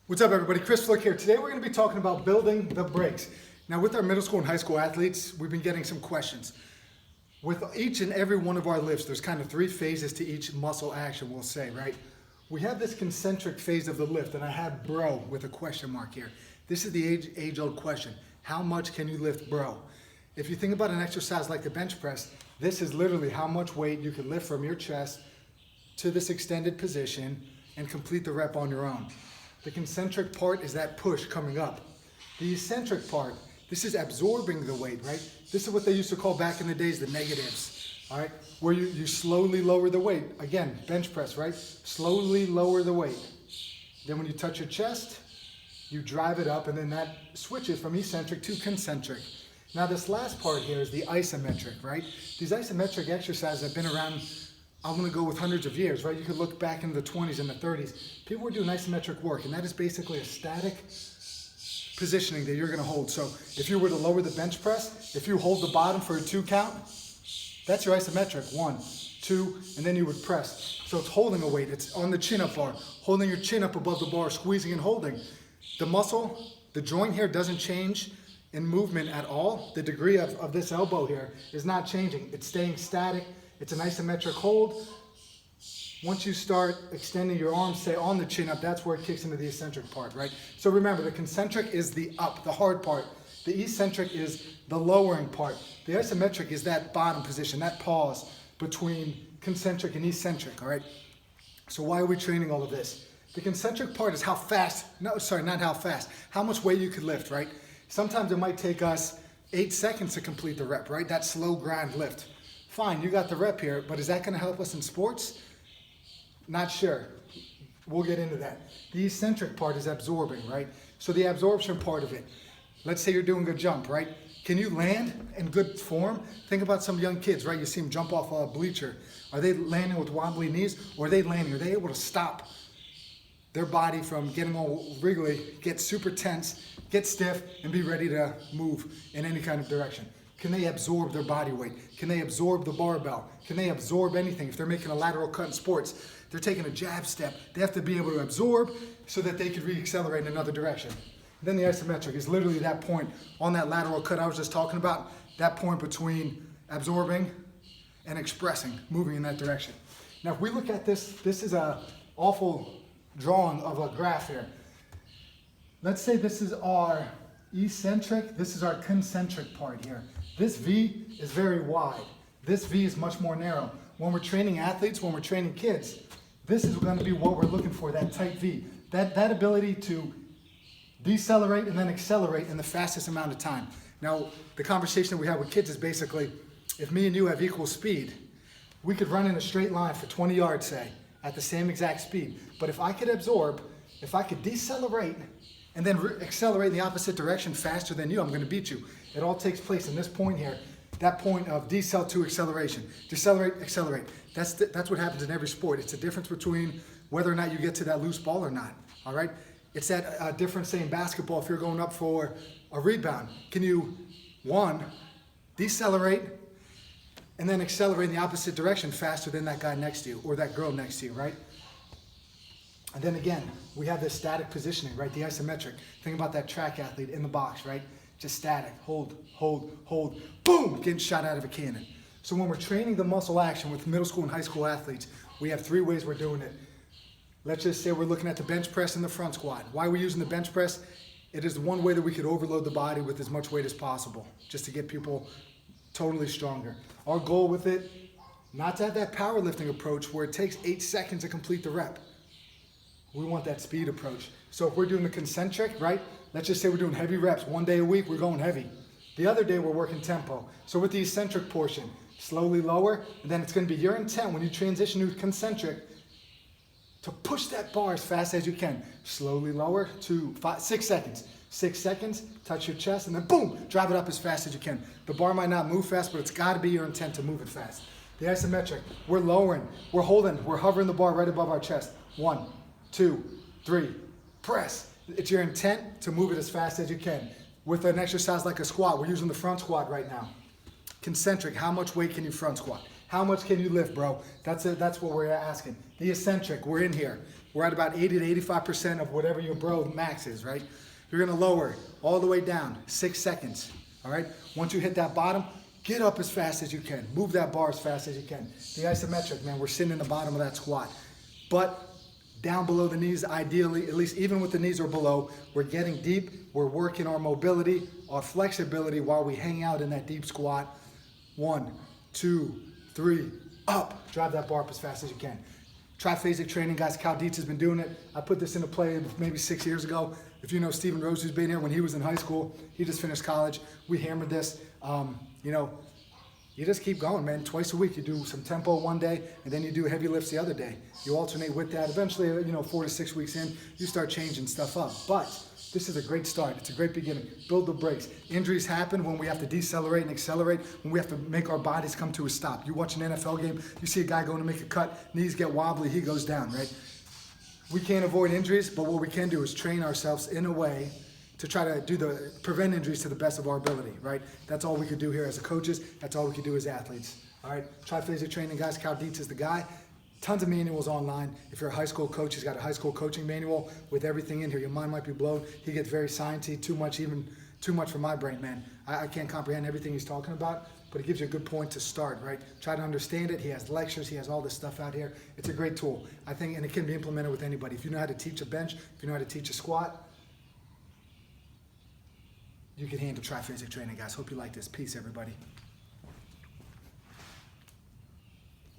What's up, everybody? Chris Flick here. Today we're going to be talking about building the brakes. Now, with our middle school and high school athletes, we've been getting some questions. With each and every one of our lifts, there's kind of three phases to each muscle action, we'll say, right? We have this concentric phase of the lift, and I have bro with a question mark here. This is the age-old question. How much can you lift bro? If you think about an exercise like the bench press, this is literally how much weight you can lift from your chest to this extended position and complete the rep on your own. The concentric part is that push coming up. The eccentric part, this is absorbing the weight, right? This is what they used to call back in the days the negatives, all right? Where you slowly lower the weight. Again, bench press, right? Slowly lower the weight. Then when you touch your chest, you drive it up, and then that switches from eccentric to concentric. Now this last part here is the isometric, right? These isometric exercises have been around, I'm gonna go with hundreds of years, right? You could look back in the 20s and the 30s. People were doing isometric work, and that is basically a static positioning that you're gonna hold. So if you were to lower the bench press, if you hold the bottom for a 2 count, that's your isometric, 1, 2, and then you would press. So it's holding a weight, it's on the chin-up bar, holding your chin up above the bar, squeezing and holding. The muscle, the joint here doesn't change in movement at all. The degree of this elbow here is not changing. It's staying static. It's an isometric hold. Once you start extending your arms, say on the chin up, that's where it kicks into the eccentric part, right? So remember, the concentric is the up, the hard part. The eccentric is the lowering part. The isometric is that bottom position, that pause between concentric and eccentric, all right? So why are we training all of this? The concentric part is how fast, no, sorry, not how fast, how much weight you could lift, right? Sometimes it might take us 8 seconds to complete the rep, right? That slow grind lift. Fine, you got the rep here, but is that gonna help us in sports? Not sure. We'll get into that. The eccentric part is absorbing, right? So the absorption part of it, let's say you're doing a jump, right? Can you land in good form? Think about some young kids, right? You see them jump off a bleacher. Are they landing with wobbly knees, or are they landing? Are they able to stop their body from getting all wriggly, get super tense, get stiff, and be ready to move in any kind of direction? Can they absorb their body weight? Can they absorb the barbell? Can they absorb anything? If they're making a lateral cut in sports, they're taking a jab step, they have to be able to absorb so that they can re-accelerate in another direction. Then the isometric is literally that point on that lateral cut I was just talking about, that point between absorbing and expressing, moving in that direction. Now if we look at this, this is a awful drawing of a graph here. Let's say this is our eccentric, this is our concentric part here. This V is very wide. This V is much more narrow. When we're training athletes, when we're training kids, this is going to be what we're looking for, that tight V. That ability to decelerate and then accelerate in the fastest amount of time. Now, the conversation that we have with kids is basically, if me and you have equal speed, we could run in a straight line for 20 yards, say, at the same exact speed. But if I could absorb, if I could decelerate and then accelerate in the opposite direction faster than you, I'm going to beat you. It all takes place in this point here, that point of decel to acceleration. Decelerate, accelerate. That's what happens in every sport. It's the difference between whether or not you get to that loose ball or not, all right? It's that difference, say, in basketball, if you're going up for a rebound. Can you, 1, decelerate, and then accelerate in the opposite direction faster than that guy next to you or that girl next to you, right? And then again, we have this static positioning, right? The isometric. Think about that track athlete in the box, right? Just static, hold, hold, hold, boom, getting shot out of a cannon. So when we're training the muscle action with middle school and high school athletes, we have 3 ways we're doing it. Let's just say we're looking at the bench press and the front squat. Why are we using the bench press? It is the one way that we could overload the body with as much weight as possible, just to get people totally stronger. Our goal with it, not to have that powerlifting approach where it takes 8 seconds to complete the rep. We want that speed approach. So if we're doing the concentric, right? Let's just say we're doing heavy reps. 1 day a week, we're going heavy. The other day, we're working tempo. So with the eccentric portion, slowly lower, and then it's gonna be your intent when you transition to concentric to push that bar as fast as you can. Slowly lower to 6 seconds. 6 seconds, touch your chest, and then boom, drive it up as fast as you can. The bar might not move fast, but it's gotta be your intent to move it fast. The isometric, we're lowering, we're holding, we're hovering the bar right above our chest. 1, 2, 3, press. It's your intent to move it as fast as you can. With an exercise like a squat, we're using the front squat right now. Concentric, how much weight can you front squat? How much can you lift, bro? That's it. That's what we're asking. The eccentric, we're in here. We're at about 80 to 85% of whatever your bro max is, right? You're gonna lower all the way down, 6 seconds, all right? Once you hit that bottom, get up as fast as you can. Move that bar as fast as you can. The isometric, man, we're sitting in the bottom of that squat. But down below the knees, ideally, at least even with the knees or below, we're getting deep, we're working our mobility, our flexibility while we hang out in that deep squat. 1, 2, 3, up. Drive that bar up as fast as you can. Triphasic training, guys. Cal Dietz has been doing it. I put this into play maybe 6 years ago. If you know Stephen Rose, who's been here when he was in high school, he just finished college. We hammered this. You know, you just keep going, man. Twice a week, you do some tempo one day, and then you do heavy lifts the other day. You alternate with that. Eventually, 4 to 6 weeks in, you start changing stuff up. But this is a great start. It's a great beginning. Build the brakes. Injuries happen when we have to decelerate and accelerate, when we have to make our bodies come to a stop. You watch an NFL game, you see a guy going to make a cut, knees get wobbly, he goes down, right? We can't avoid injuries, but what we can do is train ourselves in a way to try to prevent injuries to the best of our ability, right? That's all we could do here as coaches. That's all we could do as athletes, all right? Triphasic training, guys. Cal Dietz is the guy. Tons of manuals online. If you're a high school coach, he's got a high school coaching manual with everything in here. Your mind might be blown. He gets very sciencey, too much for my brain, man. I can't comprehend everything he's talking about, but it gives you a good point to start, right? Try to understand it. He has lectures. He has all this stuff out here. It's a great tool, I think, and it can be implemented with anybody. If you know how to teach a bench, if you know how to teach a squat, you can handle triphasic training, guys. Hope you like this. Peace, everybody.